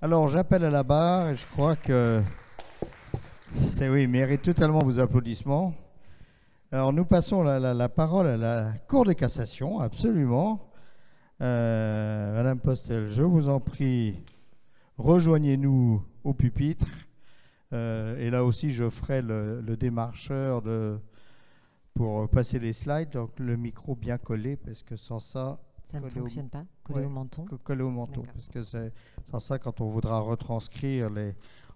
Alors, j'appelle à la barre et je crois que oui, mérite totalement vos applaudissements. Alors, nous passons la parole à la Cour de cassation, absolument. Madame Postel, je vous en prie, rejoignez-nous au pupitre. Et là aussi, je ferai le démarcheur pour passer les slides. Donc, le micro bien collé, parce que sans ça... Ça ne fonctionne pas, collé au menton. Collé au menton, parce que sans ça, quand on voudra retranscrire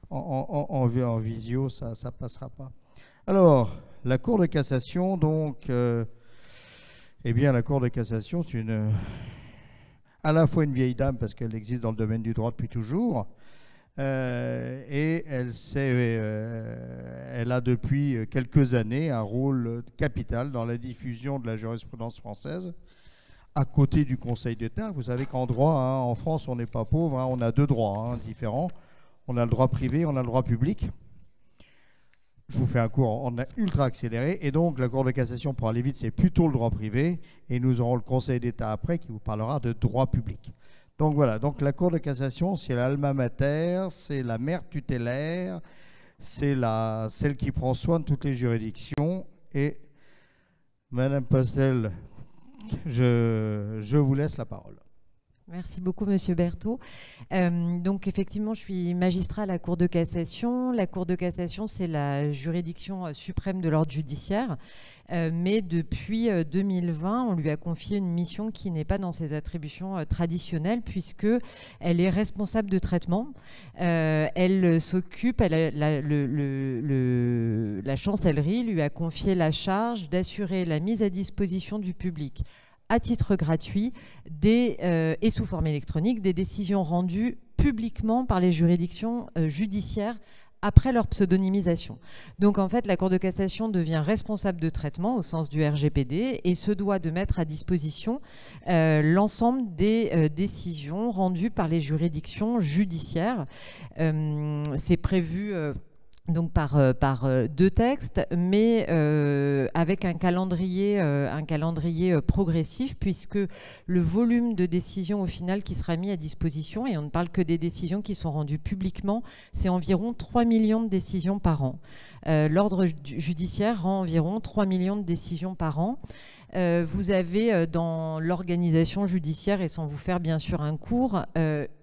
en visio, ça ne passera pas. Alors, la Cour de cassation, donc, eh bien, la Cour de cassation, c'est à la fois une vieille dame, parce qu'elle existe dans le domaine du droit depuis toujours, et elle a depuis quelques années un rôle capital dans la diffusion de la jurisprudence française, à côté du Conseil d'État. Vous savez qu'en droit, en France, on n'est pas pauvre, on a deux droits différents. On a le droit privé, on a le droit public. Je vous fais un cours en ultra accéléré. Et donc, la Cour de cassation, pour aller vite, c'est plutôt le droit privé. Et nous aurons le Conseil d'État après qui vous parlera de droit public. Donc voilà, donc la Cour de cassation, c'est l'alma mater, c'est la mère tutélaire, c'est celle qui prend soin de toutes les juridictions. Et Madame Postel, je vous laisse la parole. Merci beaucoup, Monsieur Berthaud. Donc, effectivement, je suis magistrat à la Cour de cassation. La Cour de cassation, c'est la juridiction suprême de l'ordre judiciaire. Mais depuis 2020, on lui a confié une mission qui n'est pas dans ses attributions traditionnelles, puisqu'elle est responsable de traitement. Elle s'occupe, la chancellerie lui a confié la charge d'assurer la mise à disposition du public à titre gratuit et sous forme électronique des décisions rendues publiquement par les juridictions judiciaires après leur pseudonymisation. Donc en fait, la Cour de cassation devient responsable de traitement au sens du RGPD et se doit de mettre à disposition l'ensemble des décisions rendues par les juridictions judiciaires. C'est prévu... donc par deux textes, mais avec un calendrier progressif, puisque le volume de décisions au final qui sera mis à disposition, et on ne parle que des décisions qui sont rendues publiquement, c'est environ 3 millions de décisions par an. L'ordre judiciaire rend environ 3 millions de décisions par an. Vous avez dans l'organisation judiciaire, et sans vous faire bien sûr un cours,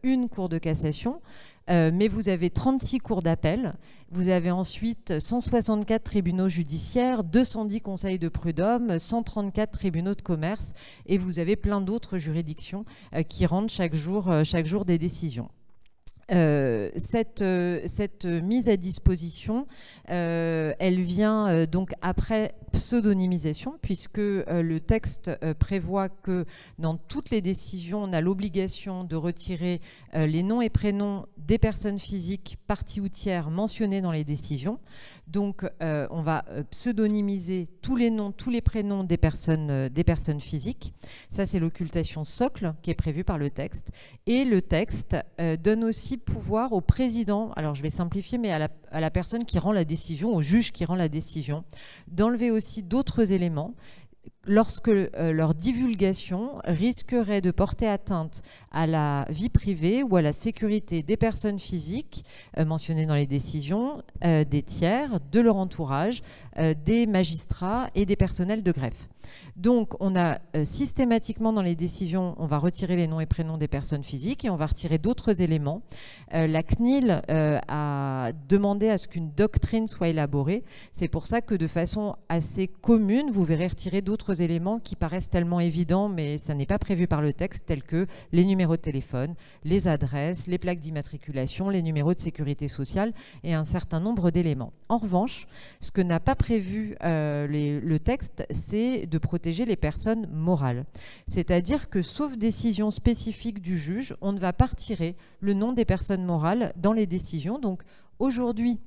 une cour de cassation, mais vous avez 36 cours d'appel, vous avez ensuite 164 tribunaux judiciaires, 210 conseils de prud'homme, 134 tribunaux de commerce, et vous avez plein d'autres juridictions qui rendent chaque jour des décisions. Cette mise à disposition, elle vient donc après pseudonymisation, puisque le texte prévoit que dans toutes les décisions, on a l'obligation de retirer les noms et prénoms des personnes physiques, parties ou tiers mentionnées dans les décisions. Donc, on va pseudonymiser tous les noms, tous les prénoms des personnes physiques. Ça, c'est l'occultation socle qui est prévue par le texte. Et le texte donne aussi pouvoir au président, alors je vais simplifier, mais à la personne qui rend la décision, au juge qui rend la décision, d'enlever aussi d'autres éléments lorsque leur divulgation risquerait de porter atteinte à la vie privée ou à la sécurité des personnes physiques mentionnées dans les décisions, des tiers, de leur entourage, des magistrats et des personnels de greffe. Donc, on a systématiquement dans les décisions, on va retirer les noms et prénoms des personnes physiques et on va retirer d'autres éléments. La CNIL a demandé à ce qu'une doctrine soit élaborée. C'est pour ça que de façon assez commune, vous verrez retirer d'autres éléments qui paraissent tellement évidents, mais ça n'est pas prévu par le texte, tels que les numéros de téléphone, les adresses, les plaques d'immatriculation, les numéros de sécurité sociale et un certain nombre d'éléments. En revanche, ce que n'a pas prévu le texte, c'est de protéger les personnes morales. C'est-à-dire que, sauf décision spécifique du juge, on ne va pas retirer le nom des personnes morales dans les décisions. Donc aujourd'hui,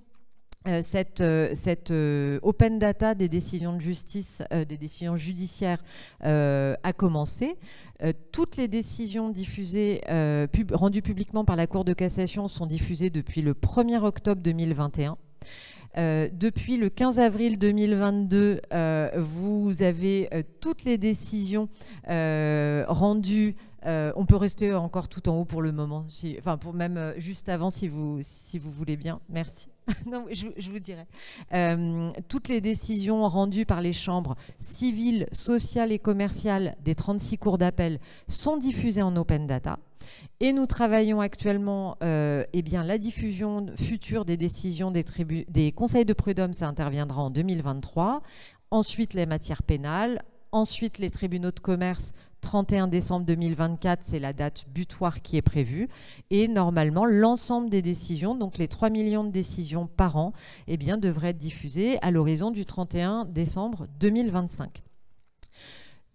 cette open data des décisions de justice, des décisions judiciaires a commencé. Toutes les décisions diffusées, rendues publiquement par la Cour de cassation sont diffusées depuis le 1er octobre 2021. Depuis le 15 avril 2022, vous avez toutes les décisions rendues On peut rester encore tout en haut pour le moment, enfin pour même juste avant si vous voulez bien. Merci. Non, je vous dirai. Toutes les décisions rendues par les chambres civiles, sociales et commerciales des 36 cours d'appel sont diffusées en open data. Et nous travaillons actuellement la diffusion future des décisions des conseils de prud'homme, ça interviendra en 2023. Ensuite, les matières pénales. Ensuite, les tribunaux de commerce, 31 décembre 2024, c'est la date butoir qui est prévue. Et normalement, l'ensemble des décisions, donc les 3 millions de décisions par an, eh bien, devraient être diffusées à l'horizon du 31 décembre 2025.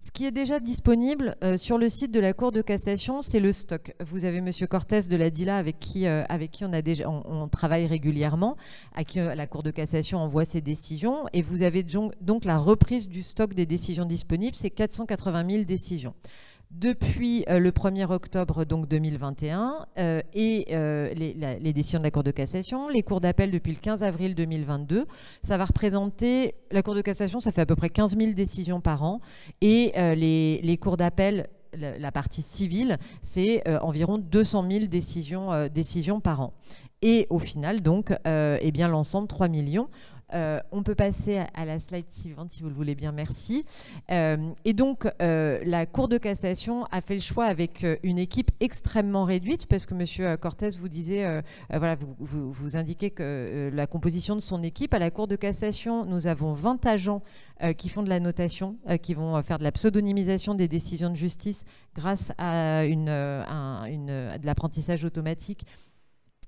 Ce qui est déjà disponible sur le site de la Cour de cassation, c'est le stock. Vous avez M. Cortès de la DILA avec qui on travaille régulièrement, à qui la Cour de cassation envoie ses décisions. Et vous avez donc la reprise du stock des décisions disponibles, c'est 480 000 décisions. Depuis le 1er octobre donc 2021 les décisions de la Cour de cassation, les cours d'appel depuis le 15 avril 2022, ça va représenter, la Cour de cassation, ça fait à peu près 15 000 décisions par an et les cours d'appel, la partie civile, c'est environ 200 000 décisions par an. Et au final, donc, l'ensemble, 3 millions. On peut passer à la slide suivante si vous le voulez bien, merci. Et donc, la Cour de cassation a fait le choix avec une équipe extrêmement réduite parce que M. Cortès vous disait, vous indiquez que la composition de son équipe, à la Cour de cassation, nous avons 20 agents qui font de la notation, qui vont faire de la pseudonymisation des décisions de justice grâce à de l'apprentissage automatique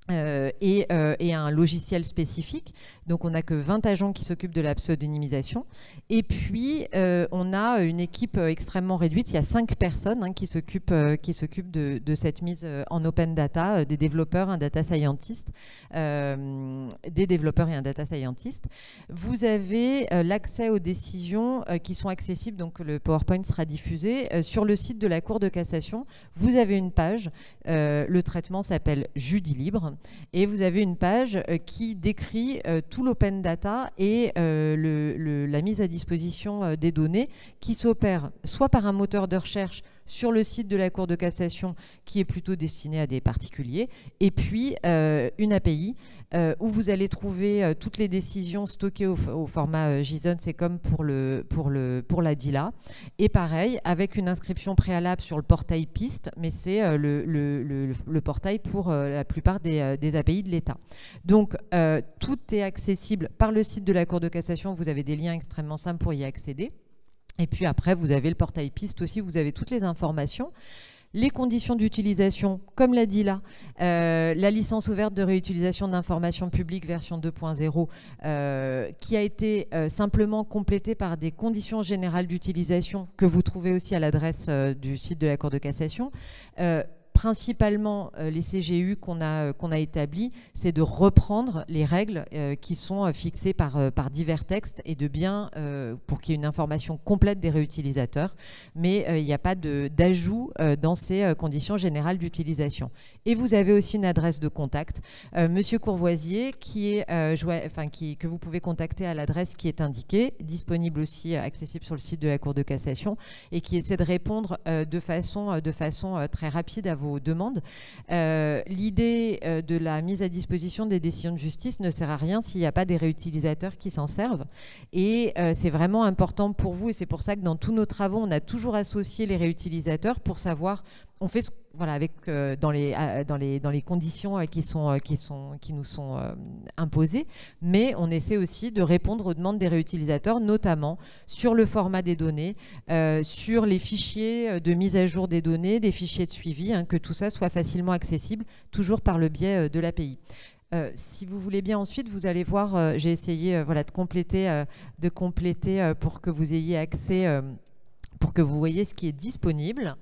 et un logiciel spécifique. Donc on n'a que 20 agents qui s'occupent de la pseudonymisation. Et puis on a une équipe extrêmement réduite. Il y a 5 personnes qui s'occupent de cette mise en open data, des développeurs, un data scientist, des développeurs et un data scientist. Vous avez l'accès aux décisions qui sont accessibles, donc le PowerPoint sera diffusé sur le site de la Cour de cassation. Vous avez une page, le traitement s'appelle JudiLibre. Et vous avez une page qui décrit tout l'open data et la mise à disposition des données qui s'opère soit par un moteur de recherche sur le site de la Cour de cassation qui est plutôt destiné à des particuliers, et puis une API où vous allez trouver toutes les décisions stockées au format JSON, c'est comme pour la DILA, et pareil avec une inscription préalable sur le portail PIST, mais c'est le portail pour la plupart des API de l'État. Donc tout est accessible par le site de la Cour de cassation, vous avez des liens extrêmement simples pour y accéder. Et puis après, vous avez le portail PIST aussi, vous avez toutes les informations. Les conditions d'utilisation, comme l'a dit là, la licence ouverte de réutilisation d'informations publiques version 2.0 qui a été simplement complétée par des conditions générales d'utilisation que vous trouvez aussi à l'adresse du site de la Cour de cassation. Principalement, les CGU qu'on a établis, c'est de reprendre les règles qui sont fixées par divers textes et de bien, pour qu'il y ait une information complète des réutilisateurs, mais il n'y a pas d'ajout dans ces conditions générales d'utilisation. Et vous avez aussi une adresse de contact, Monsieur Courvoisier, que vous pouvez contacter à l'adresse qui est indiquée, disponible aussi, accessible sur le site de la Cour de cassation, et qui essaie de répondre de façon très rapide à vos demandes. L'idée de la mise à disposition des décisions de justice ne sert à rien s'il n'y a pas des réutilisateurs qui s'en servent. Et c'est vraiment important pour vous, et c'est pour ça que dans tous nos travaux, on a toujours associé les réutilisateurs pour savoir, on fait dans les conditions qui nous sont imposées, mais on essaie aussi de répondre aux demandes des réutilisateurs, notamment sur le format des données, sur les fichiers de mise à jour des données, des fichiers de suivi, que tout ça soit facilement accessible, toujours par le biais de l'API. Si vous voulez bien ensuite, vous allez voir, j'ai essayé de compléter pour que vous ayez accès, pour que vous voyez ce qui est disponible.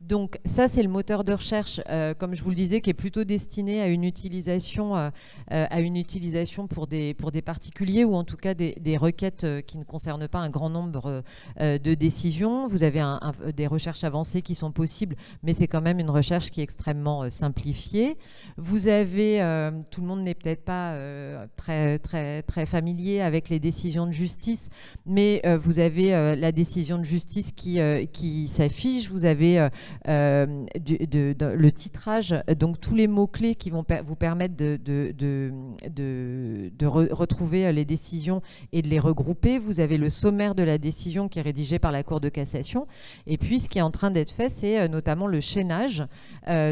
Donc ça, c'est le moteur de recherche, comme je vous le disais, qui est plutôt destiné à une utilisation pour des particuliers, ou en tout cas des requêtes qui ne concernent pas un grand nombre de décisions. Vous avez des recherches avancées qui sont possibles, mais c'est quand même une recherche qui est extrêmement simplifiée. Vous avez, tout le monde n'est peut-être pas très familier avec les décisions de justice, mais vous avez la décision de justice qui s'affiche. Vous avez le titrage, donc tous les mots-clés qui vont vous permettre de retrouver les décisions et de les regrouper. Vous avez le sommaire de la décision qui est rédigé par la Cour de cassation. Et puis, ce qui est en train d'être fait, c'est notamment le chaînage.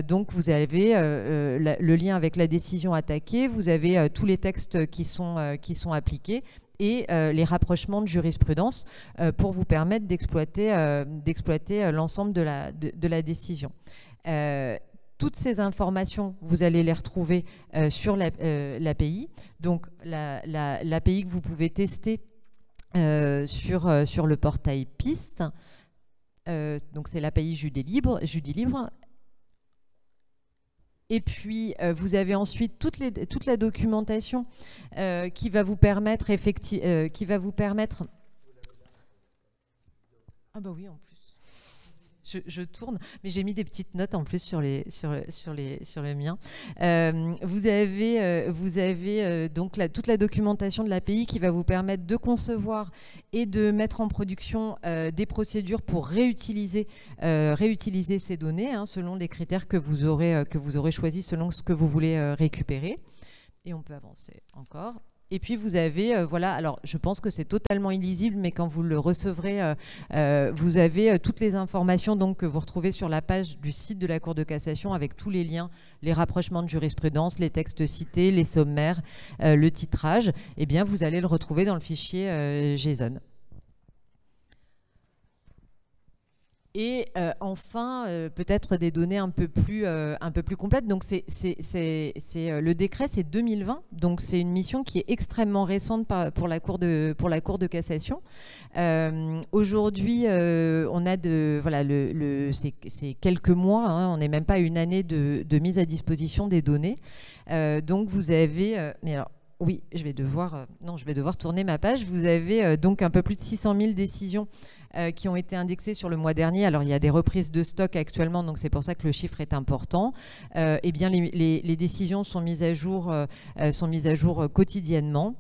Donc, vous avez le lien avec la décision attaquée. Vous avez tous les textes qui sont appliqués, et les rapprochements de jurisprudence pour vous permettre d'exploiter l'ensemble de la décision. Toutes ces informations, vous allez les retrouver sur l'API. Donc l'API que vous pouvez tester sur le portail PIST. Donc c'est l'API JudiLibre. Et puis, vous avez ensuite toute la documentation qui va vous permettre Ah bah oui, en plus. Je tourne, mais j'ai mis des petites notes en plus sur le mien. Vous avez donc toute la documentation de l'API qui va vous permettre de concevoir et de mettre en production des procédures pour réutiliser ces données selon les critères que vous aurez choisis, selon ce que vous voulez récupérer. Et on peut avancer encore. Et puis vous avez, voilà, alors je pense que c'est totalement illisible, mais quand vous le recevrez, vous avez toutes les informations donc, que vous retrouvez sur la page du site de la Cour de cassation, avec tous les liens, les rapprochements de jurisprudence, les textes cités, les sommaires, le titrage. Eh bien, vous allez le retrouver dans le fichier JSON. Et enfin, peut-être des données un peu plus complètes. Donc, le décret, c'est 2020. Donc, c'est une mission qui est extrêmement récente pour la Cour de cassation. Aujourd'hui, on a c'est quelques mois. On n'est même pas à une année de mise à disposition des données. Donc, vous avez... mais alors, oui, je vais devoir tourner ma page. Vous avez donc un peu plus de 600 000 décisions qui ont été indexées sur le mois dernier. Alors, il y a des reprises de stock actuellement, donc c'est pour ça que le chiffre est important. Eh bien, les décisions sont mises à jour quotidiennement.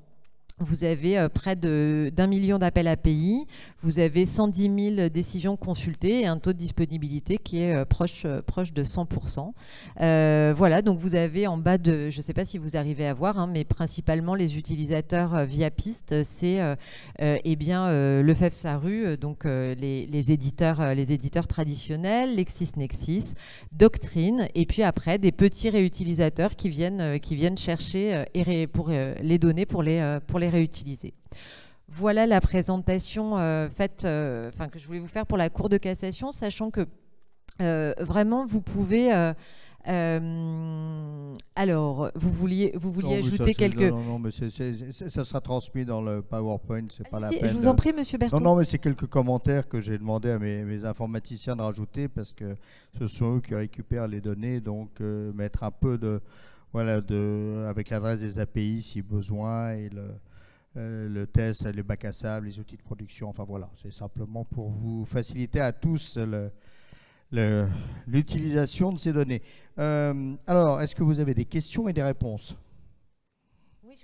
Vous avez près d'1 million d'appels API, vous avez 110 000 décisions consultées et un taux de disponibilité qui est proche de 100%. Voilà, donc vous avez en bas de, je ne sais pas si vous arrivez à voir, mais principalement les utilisateurs via PIST, c'est Lefebvre-Sarrut, donc les éditeurs traditionnels, LexisNexis, Doctrine, et puis après des petits réutilisateurs qui viennent chercher les données pour les réutiliser. Voilà la présentation que je voulais vous faire pour la Cour de cassation, sachant que vraiment vous pouvez... alors, vous vouliez ajouter quelques... Non, mais ça sera transmis dans le PowerPoint, c'est pas la peine. Je vous en prie, Monsieur Berthaud. Non, mais c'est quelques commentaires que j'ai demandé à mes informaticiens de rajouter, parce que ce sont eux qui récupèrent les données, donc mettre un peu avec l'adresse des API si besoin, et le test, les bacs à sable, les outils de production, enfin voilà, c'est simplement pour vous faciliter à tous l'utilisation de ces données. Alors, est-ce que vous avez des questions et des réponses? Oui.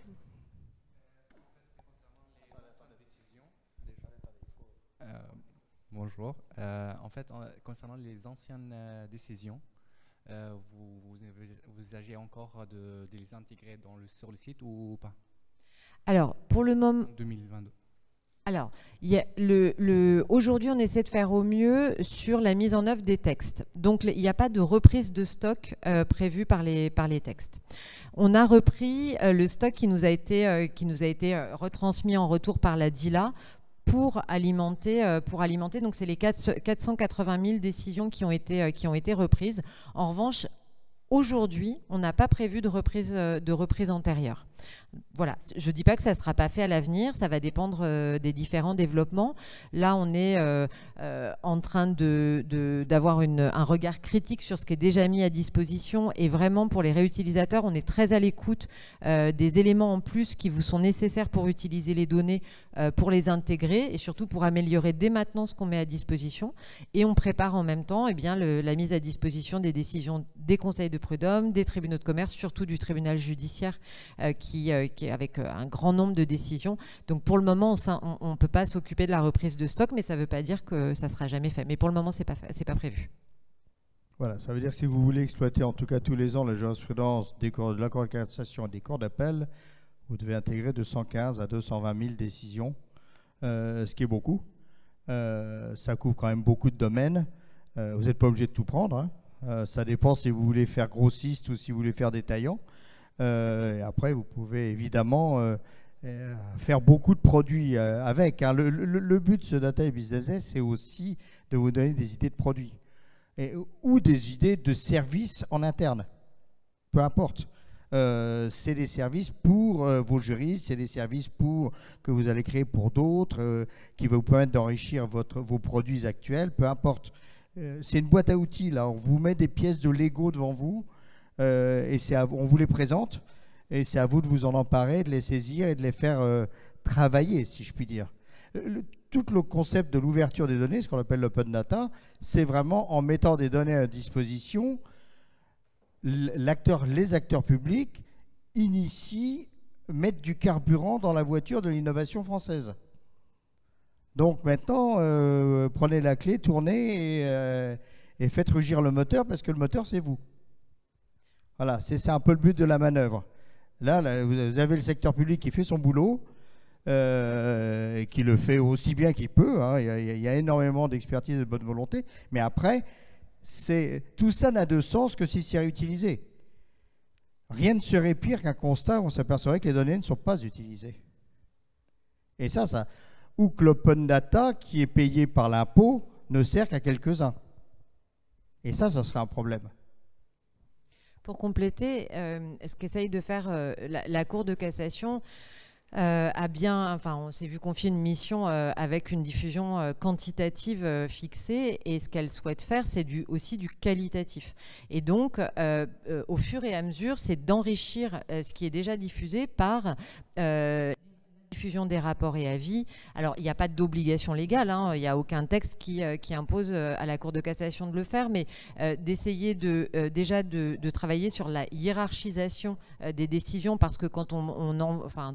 Bonjour. En fait, concernant les anciennes décisions, vous agissez encore de les intégrer sur le site ou pas? Alors, pour le moment... 2022. Alors, aujourd'hui, on essaie de faire au mieux sur la mise en œuvre des textes. Donc, il n'y a pas de reprise de stock prévue par les textes. On a repris le stock qui nous a été retransmis en retour par la DILA pour alimenter. Donc, c'est les 480 000 décisions qui ont été reprises. En revanche, Aujourd'hui, on n'a pas prévu de reprise antérieure. Voilà, je ne dis pas que ça ne sera pas fait à l'avenir, ça va dépendre des différents développements. Là, on est en train d'avoir un regard critique sur ce qui est déjà mis à disposition, et vraiment pour les réutilisateurs, on est très à l'écoute des éléments en plus qui vous sont nécessaires pour utiliser les données, pour les intégrer et surtout pour améliorer dès maintenant ce qu'on met à disposition. Et on prépare en même temps la mise à disposition des décisions des conseils de prud'homme, des tribunaux de commerce, surtout du tribunal judiciaire qui est avec un grand nombre de décisions. Donc pour le moment, on ne peut pas s'occuper de la reprise de stock, mais ça ne veut pas dire que ça ne sera jamais fait. Mais pour le moment, ce n'est pas prévu. Voilà, ça veut dire que si vous voulez exploiter en tout cas tous les ans la jurisprudence de la Cour de cassation et des cours d'appel, vous devez intégrer de 115 à 220 000 décisions, ce qui est beaucoup. Ça couvre quand même beaucoup de domaines. Vous n'êtes pas obligé de tout prendre, hein. Ça dépend si vous voulez faire grossiste ou si vous voulez faire détaillant. Et après, vous pouvez évidemment faire beaucoup de produits avec. Hein. Le but de ce Data et Business Day, c'est aussi de vous donner des idées de produits ou des idées de services en interne. Peu importe. C'est des services pour vos juristes, c'est des services que vous allez créer pour d'autres, qui va vous permettre d'enrichir vos produits actuels, peu importe. C'est une boîte à outils, là. On vous met des pièces de Lego devant vous, et on vous les présente, et c'est à vous de vous en emparer, de les saisir et de les faire travailler, si je puis dire. Tout le concept de l'ouverture des données, ce qu'on appelle l'open data, c'est vraiment en mettant des données à disposition, les acteurs publics initient, mettent du carburant dans la voiture de l'innovation française. Donc maintenant, prenez la clé, tournez et faites rugir le moteur, parce que le moteur, c'est vous. Voilà, c'est un peu le but de la manœuvre. Là, vous avez le secteur public qui fait son boulot, et qui le fait aussi bien qu'il peut. Hein. Il y a énormément d'expertise et de bonne volonté. Mais après, tout ça n'a de sens que si c'est réutilisé. Rien ne serait pire qu'un constat où on s'apercevrait que les données ne sont pas utilisées. Et ça ou que l'open data, qui est payé par l'impôt, ne sert qu'à quelques-uns. Et ça serait un problème. Pour compléter, ce qu'essaye de faire la Cour de cassation, on s'est vu confier une mission avec une diffusion quantitative fixée, et ce qu'elle souhaite faire, c'est aussi du qualitatif. Et donc, au fur et à mesure, c'est d'enrichir ce qui est déjà diffusé par diffusion des rapports et avis. Alors, il n'y a pas d'obligation légale, hein, il n'y a aucun texte qui impose à la Cour de cassation de le faire, mais d'essayer déjà de travailler sur la hiérarchisation des décisions, parce que quand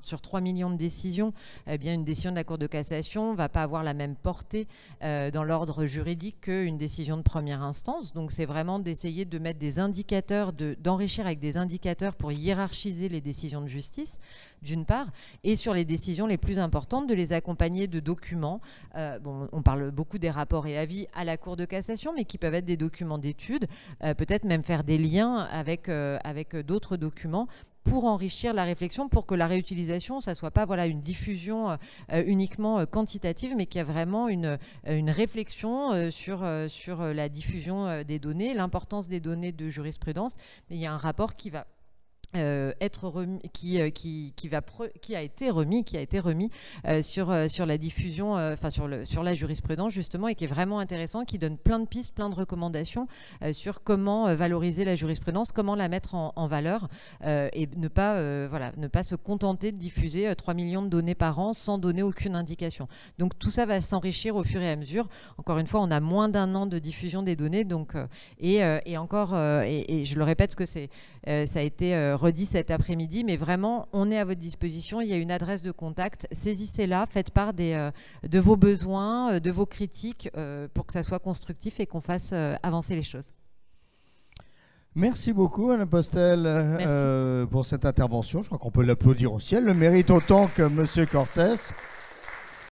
sur 3 millions de décisions, eh bien, une décision de la Cour de cassation ne va pas avoir la même portée dans l'ordre juridique qu'une décision de première instance. Donc, c'est vraiment d'essayer de mettre des indicateurs, d'enrichir avec des indicateurs pour hiérarchiser les décisions de justice, d'une part, et sur les décisions les plus importantes, de les accompagner de documents. On parle beaucoup des rapports et avis à la Cour de cassation, mais qui peuvent être des documents d'études, peut-être même faire des liens avec d'autres documents pour enrichir la réflexion, pour que la réutilisation, ça ne soit pas une diffusion uniquement quantitative, mais qu'il y a vraiment une réflexion sur la diffusion des données, l'importance des données de jurisprudence. Mais il y a un rapport qui va être remis, qui a été remis sur la diffusion, sur la jurisprudence justement, et qui est vraiment intéressant, qui donne plein de pistes, plein de recommandations sur comment valoriser la jurisprudence, comment la mettre en valeur, et ne pas se contenter de diffuser 3 millions de données par an sans donner aucune indication. Donc tout ça va s'enrichir au fur et à mesure. Encore une fois, on a moins d'un an de diffusion des données, donc et je le répète, parce que ça a été redit cet après-midi, mais vraiment, on est à votre disposition. Il y a une adresse de contact. Saisissez-la, faites part de vos besoins, de vos critiques, pour que ça soit constructif et qu'on fasse avancer les choses. Merci beaucoup, Alain Postel, pour cette intervention. Je crois qu'on peut l'applaudir aussi. Elle le mérite autant que M. Cortès.